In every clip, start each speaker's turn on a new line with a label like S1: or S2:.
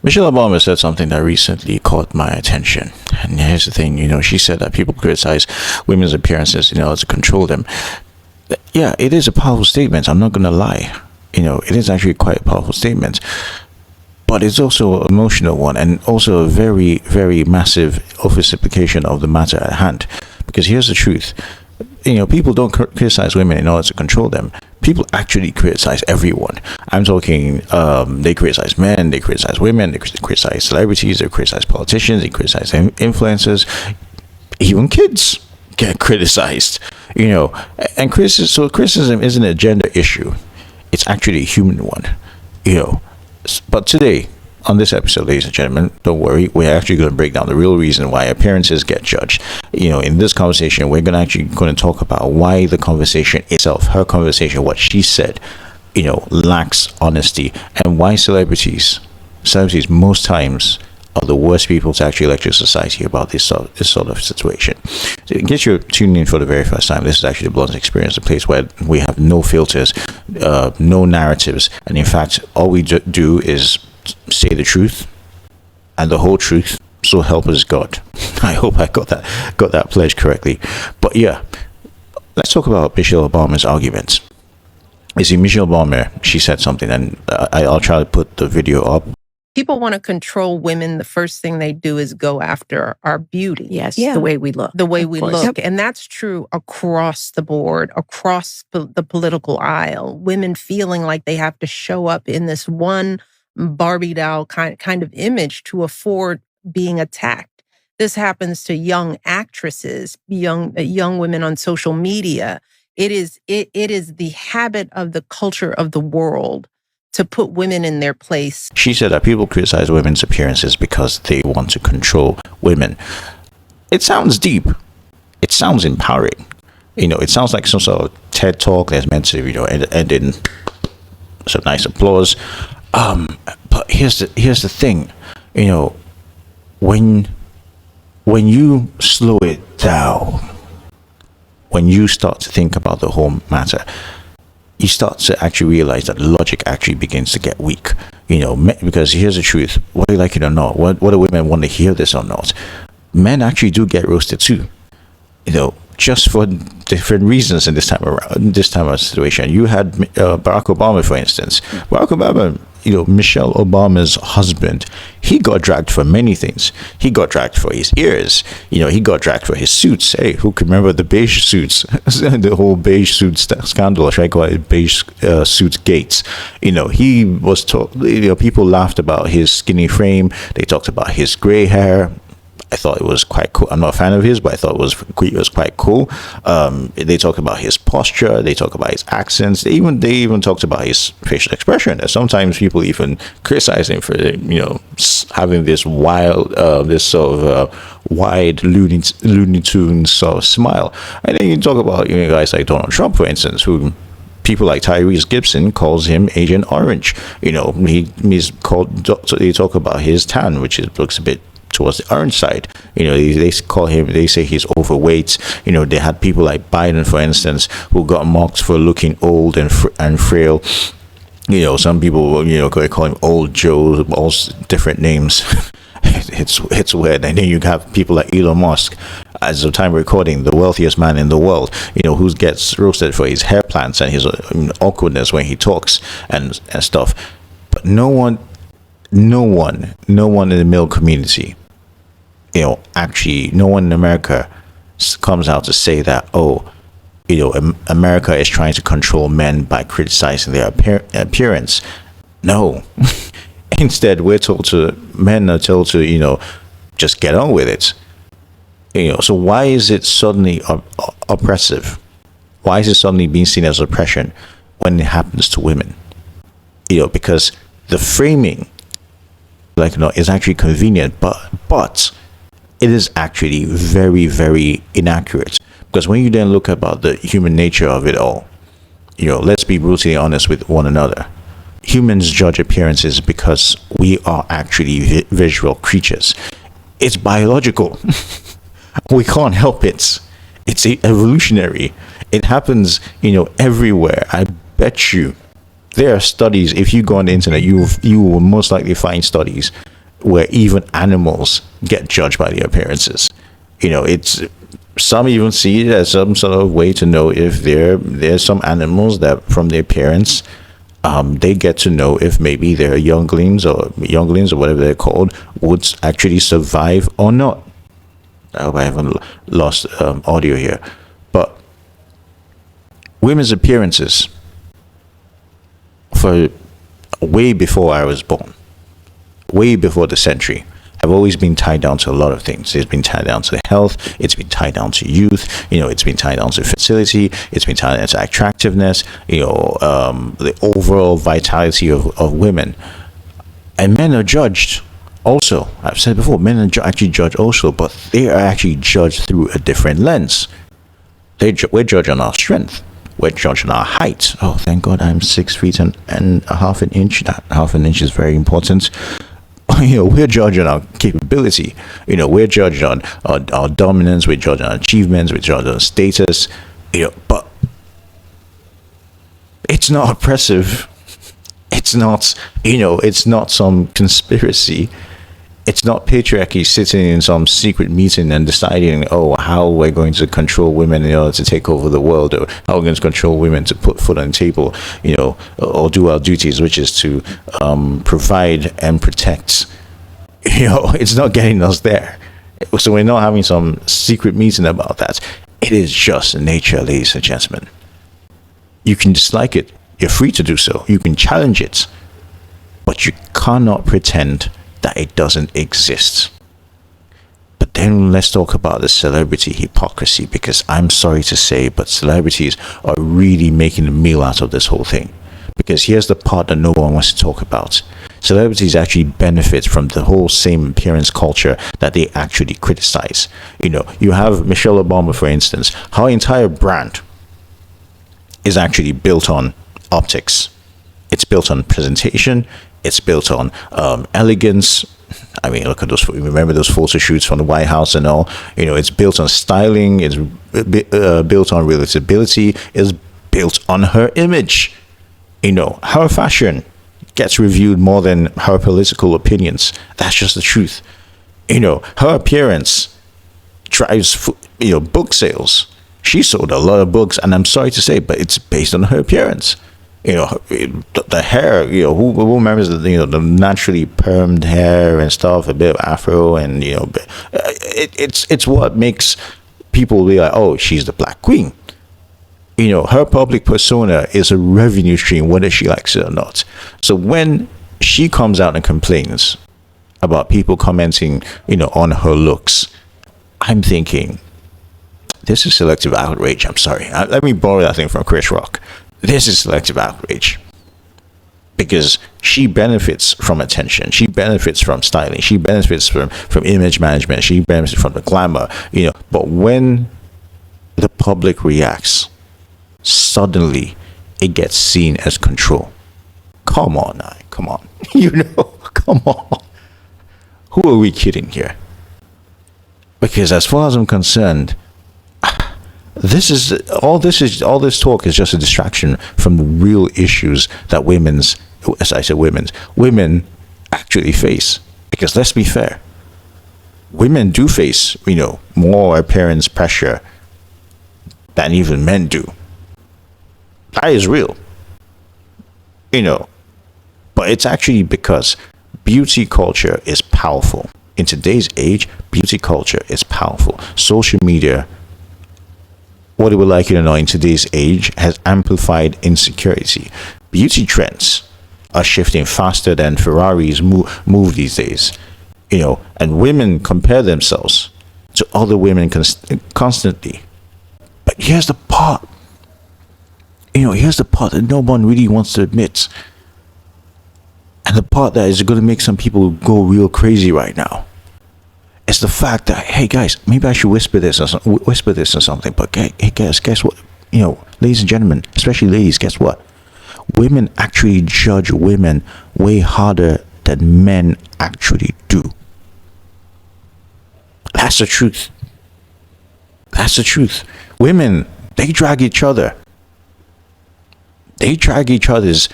S1: Michelle Obama said something that recently caught my attention. And here's the thing, she said that people criticize women's appearances, to control them. Yeah, it is a powerful statement. I'm not going to lie. It is actually quite a powerful statement. But it's also an emotional one, and also a very, very massive oversimplification of the matter at hand. Because here's the truth. People don't criticize women in order to control them. People actually criticize everyone. I'm talking, they criticize men, they criticize women, they criticize celebrities, they criticize politicians, they criticize influencers. Even kids get criticized, And criticism isn't a gender issue. It's actually a human one, But today, on this episode, ladies and gentlemen, don't worry, we're actually going to break down the real reason why appearances get judged. In this conversation, we're going to talk about why the conversation itself, her conversation, what she said, lacks honesty, and why celebrities most times are the worst people to actually lecture society about this sort of situation. So in case you're tuning in for the very first time, this is actually the Blunt Experience, a place where we have no filters, no narratives, and in fact, all we do is say the truth and the whole truth, so help us God. I hope I got that pledge correctly. But yeah, let's talk about Michelle Obama's arguments. You see, Michelle Obama, she said something, and I'll try to put the video up.
S2: People want to control women. The first thing they do is go after our beauty.
S3: Yes, the way we look.
S2: The way we look. And that's true across the board, across the political aisle. Women feeling like they have to show up in this one Barbie doll kind of image to afford being attacked. This happens to young actresses, young women on social media. It is the habit of the culture of the world to put women in their place.
S1: She said that people criticize women's appearances because they want to control women. It sounds deep. It sounds empowering. It sounds like some sort of TED talk that's meant to, end in some nice applause. But here's the thing, when you slow it down, when you start to think about the whole matter, you start to actually realize that logic actually begins to get weak, because here's the truth, whether you like it or not, whether women want to hear this or not, men actually do get roasted too, just for different reasons in this time of situation. You had Barack Obama, for instance. Barack Obama, Michelle Obama's husband, he got dragged for many things. He got dragged for his ears. He got dragged for his suits. Hey, who can remember the beige suits? The whole beige suit scandal, or should I call it beige suit gates? He was people laughed about his skinny frame. They talked about his gray hair. I thought it was quite cool. I'm not a fan of his, but I thought it was quite cool. They talk about his posture. They talk about his accents. They even talked about his facial expression. And sometimes people even criticize him for having this wild, this sort of wide Looney Tunes sort of smile. And then you talk about guys like Donald Trump, for instance, who people like Tyrese Gibson calls him Agent Orange. He's called. They talk about his tan, which looks a bit towards the orange side. They call him, they say he's overweight. They had people like Biden, for instance, who got mocked for looking old and frail. Some people call him Old Joe, all different names. It's weird. And then you have people like Elon Musk, as of time recording, the wealthiest man in the world, who gets roasted for his hair plants and his awkwardness when he talks and stuff. But no one in the male community, actually, no one in America comes out to say that, America is trying to control men by criticizing their appearance. No. Instead, men are told to, just get on with it. So why is it suddenly oppressive? Why is it suddenly being seen as oppression when it happens to women? Because the framing, is actually convenient, but it is actually very, very inaccurate. Because when you then look about the human nature of it all, let's be brutally honest with one another. Humans judge appearances because we are actually visual creatures. It's biological. We can't help it. It's evolutionary. It happens, everywhere. I bet you there are studies. If you go on the internet, you will most likely find studies where even animals get judged by their appearances. It's some even see it as some sort of way to know if there's some animals that from their appearance, they get to know if maybe their younglings or whatever they're called would actually survive or not. I hope I haven't lost audio here. But women's appearances, for way before I was born, way before the century, have always been tied down to a lot of things. It's been tied down to health. It's been tied down to youth. It's been tied down to fertility. It's been tied down to attractiveness. The overall vitality of women. And men are judged also. I've said before, men are actually judged also, but they are actually judged through a different lens. We're judged on our strength. We're judged on our height. Oh, thank God I'm 6 feet and a half an inch. That half an inch is very important. We're judged on our capability. We're judged on our dominance. We're judged on achievements. We're judged on status. But it's not oppressive. It's not. It's not some conspiracy. It's not patriarchy sitting in some secret meeting and deciding, how we're going to control women in order to take over the world, or how we're going to control women to put food on the table, or do our duties, which is to provide and protect. It's not getting us there. So we're not having some secret meeting about that. It is just nature, ladies and gentlemen. You can dislike it. You're free to do so. You can challenge it. But you cannot pretend that it doesn't exist. But then let's talk about the celebrity hypocrisy, because I'm sorry to say, but celebrities are really making a meal out of this whole thing. Because here's the part that no one wants to talk about. Celebrities actually benefit from the whole same appearance culture that they actually criticize. You have Michelle Obama, for instance. Her entire brand is actually built on optics. It's built on presentation. It's built on elegance. I mean, look at those. Remember those photo shoots from the White House and all. It's built on styling. It's built on relatability. It's built on her image. Her fashion gets reviewed more than her political opinions. That's just the truth. Her appearance drives, book sales. She sold a lot of books, and I'm sorry to say, but it's based on her appearance. The hair, who remembers the naturally permed hair and stuff, a bit of afro, and it's what makes people be like, oh, she's the Black Queen. Her public persona is a revenue stream, whether she likes it or not. So when she comes out and complains about people commenting, on her looks, I'm thinking, this is selective outrage. I'm sorry. Let me borrow that thing from Chris Rock. This is selective outrage, because she benefits from attention. She benefits from styling. She benefits from image management. She benefits from the glamour, But when the public reacts, suddenly it gets seen as control. Come on, come on. Come on. Who are we kidding here? Because as far as I'm concerned, all this talk is just a distraction from the real issues that women actually face. Because let's be fair, women do face, more appearance pressure than even men do. That is real. But it's actually because beauty culture is powerful. In today's age, beauty culture is powerful. Social media, whether we like it or not, in today's age, has amplified insecurity. Beauty trends are shifting faster than Ferraris move these days. And women compare themselves to other women constantly. But here's the part. Here's the part that no one really wants to admit. And the part that is going to make some people go real crazy right now. It's the fact that, hey guys, maybe I should whisper this or something. But hey guess what? Ladies and gentlemen, especially ladies, guess what? Women actually judge women way harder than men actually do. That's the truth. That's the truth. Women, they drag each other. They drag each other's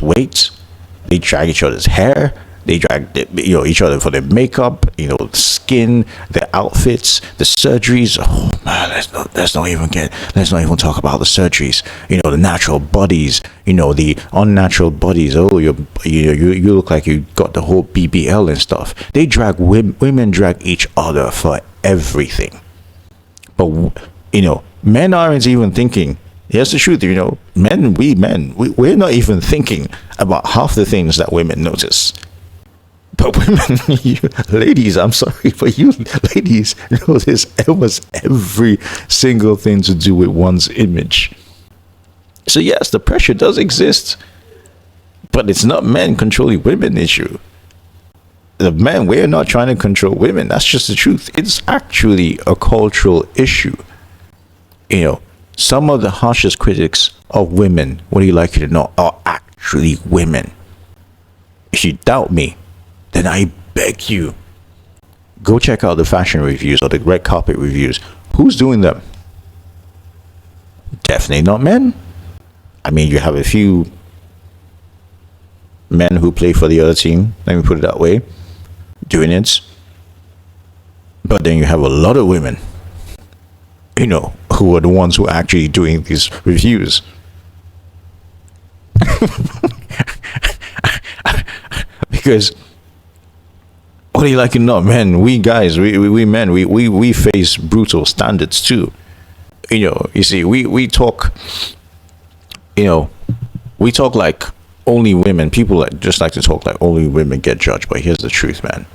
S1: weight. They drag each other's hair. They drag each other for their makeup, skin, their outfits, the surgeries. Oh man, let's not even talk about the surgeries. The natural bodies, the unnatural bodies. Oh, you look like you got the whole BBL and stuff. They drag women drag each other for everything. But men aren't even thinking. Here's the truth, we're not even thinking about half the things that women notice. But women, ladies, I'm sorry, but you ladies notice almost every single thing to do with one's image. So yes, the pressure does exist, but it's not men controlling women issue. The men, we're not trying to control women. That's just the truth. It's actually a cultural issue. Some of the harshest critics of women, whether you like it or not, are actually women. If you doubt me, then I beg you, go check out the fashion reviews or the red carpet reviews. Who's doing them? Definitely not men. I mean, you have a few men who play for the other team, let me put it that way, doing it. But then you have a lot of women, who are the ones who are actually doing these reviews. Because whether you like it or not, men, we guys, we men, we face brutal standards too. You see, we talk, we talk like only women. People just like to talk like only women get judged. But here's the truth, man.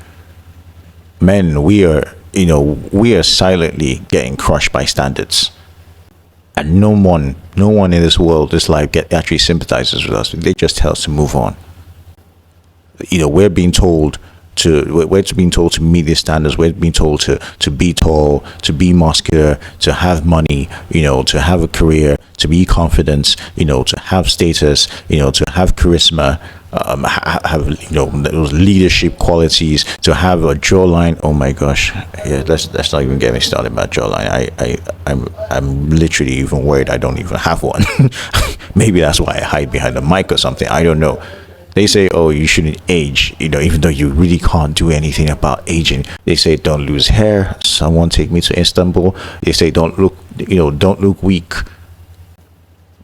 S1: Men, we are silently getting crushed by standards. And no one in this world, this life, actually sympathizes with us. They just tell us to move on. We're being told to meet these standards. We're being told to be tall, to be muscular, to have money, to have a career, to be confident, to have status, to have charisma, have those leadership qualities, to have a jawline. Oh my gosh, yeah, let's not even get me started about jawline. I'm literally even worried I don't even have one. Maybe that's why I hide behind the mic or something. I don't know. They say, oh, you shouldn't age, even though you really can't do anything about aging. They say, don't lose hair. Someone take me to Istanbul. They say, don't look weak.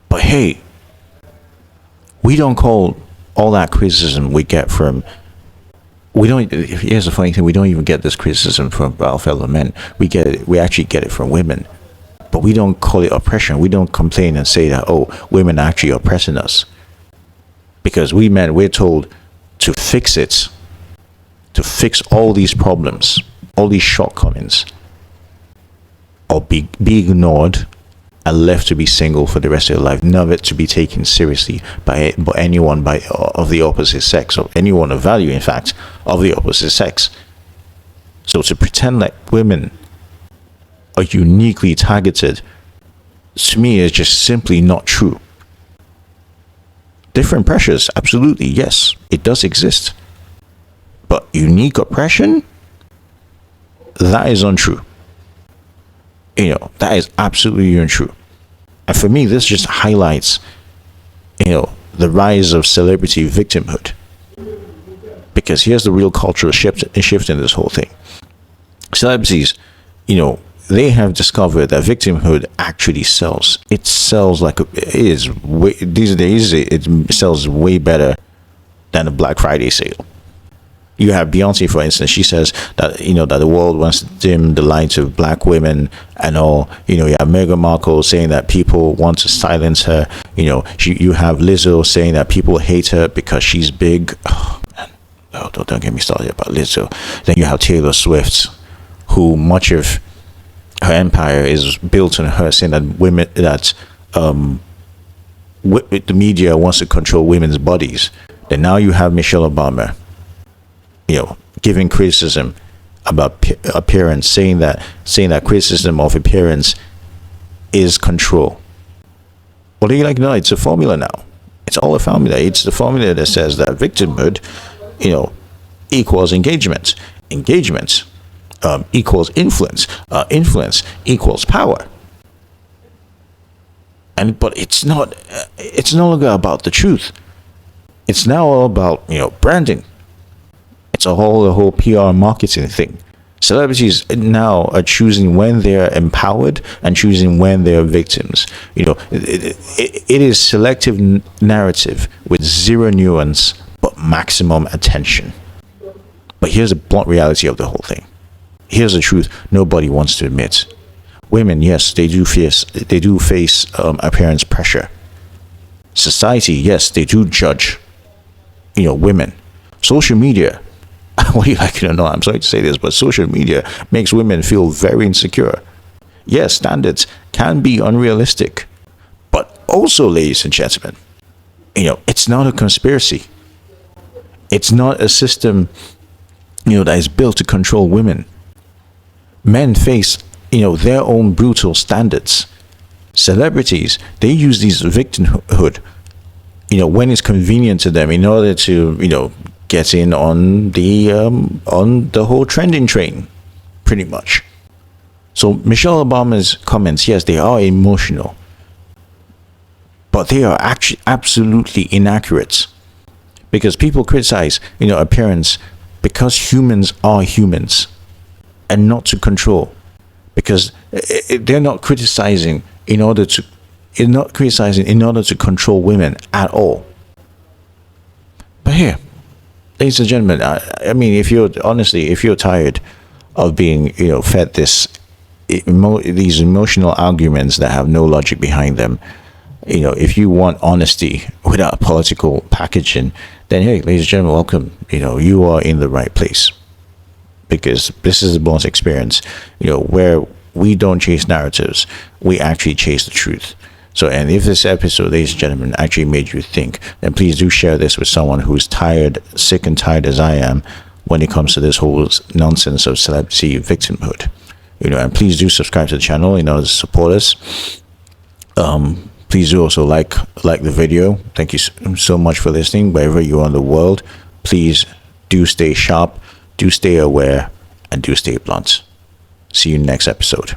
S1: But hey, we don't call all that criticism we get from, here's the funny thing, we don't even get this criticism from our fellow men. We actually get it from women. But we don't call it oppression. We don't complain and say that, oh, women are actually oppressing us. Because we men, we're told to fix it, to fix all these problems, all these shortcomings, or be ignored and left to be single for the rest of your life, never to be taken seriously by anyone of the opposite sex, or anyone of value, in fact, of the opposite sex. So to pretend like women are uniquely targeted, to me, is just simply not true. Different pressures, absolutely, yes, it does exist. But unique oppression, that is untrue. That is absolutely untrue. And for me, this just highlights, the rise of celebrity victimhood. Because here's the real cultural shift in this whole thing. Celebrities, they have discovered that victimhood actually sells. It sells these days, it sells way better than a Black Friday sale. You have Beyonce, for instance. She says that that the world wants to dim the light of black women and all. You have Meghan Markle saying that people want to silence her. You have Lizzo saying that people hate her because she's big. Oh man, don't get me started about Lizzo. Then you have Taylor Swift, who much of her empire is built on her saying that the media wants to control women's bodies. Then now you have Michelle Obama, giving criticism about appearance, saying that criticism of appearance is control. Well, no, it's a formula now. It's all a formula. It's the formula that says that victimhood, equals engagement. Engagement equals influence. Influence equals power. But it's not. It's no longer about the truth. It's now all about branding. It's a whole PR marketing thing. Celebrities now are choosing when they're empowered and choosing when they're victims. It is selective narrative with zero nuance but maximum attention. But here's the blunt reality of the whole thing. Here's the truth nobody wants to admit. Women, yes, they do face appearance pressure. Society, yes, they do judge women. Social media, whether you like it or not, I'm sorry to say this, but social media makes women feel very insecure. Yes, standards can be unrealistic, but also, ladies and gentlemen, it's not a conspiracy. It's not a system, that is built to control women. Men face, their own brutal standards. Celebrities, they use these victimhood, when it's convenient to them in order to, get in on the whole trending train, pretty much. So Michelle Obama's comments, yes, they are emotional, but they are actually absolutely inaccurate, because people criticize, appearance because humans are humans and not to control, because they're not criticizing in order to control women at all. But here, ladies and gentlemen, I mean, if you're tired of being, fed these emotional arguments that have no logic behind them, if you want honesty without political packaging, then hey, ladies and gentlemen, welcome. You are in the right place, because this is the blunt experience, where we don't chase narratives, we actually chase the truth. So, and if this episode, ladies and gentlemen, actually made you think, then please do share this with someone who's sick and tired as I am when it comes to this whole nonsense of celebrity victimhood. And please do subscribe to the channel in order to support us. Please do also like the video. Thank you so much for listening. Wherever you are in the world, please do stay sharp, do stay aware, and do stay blunt. See you next episode.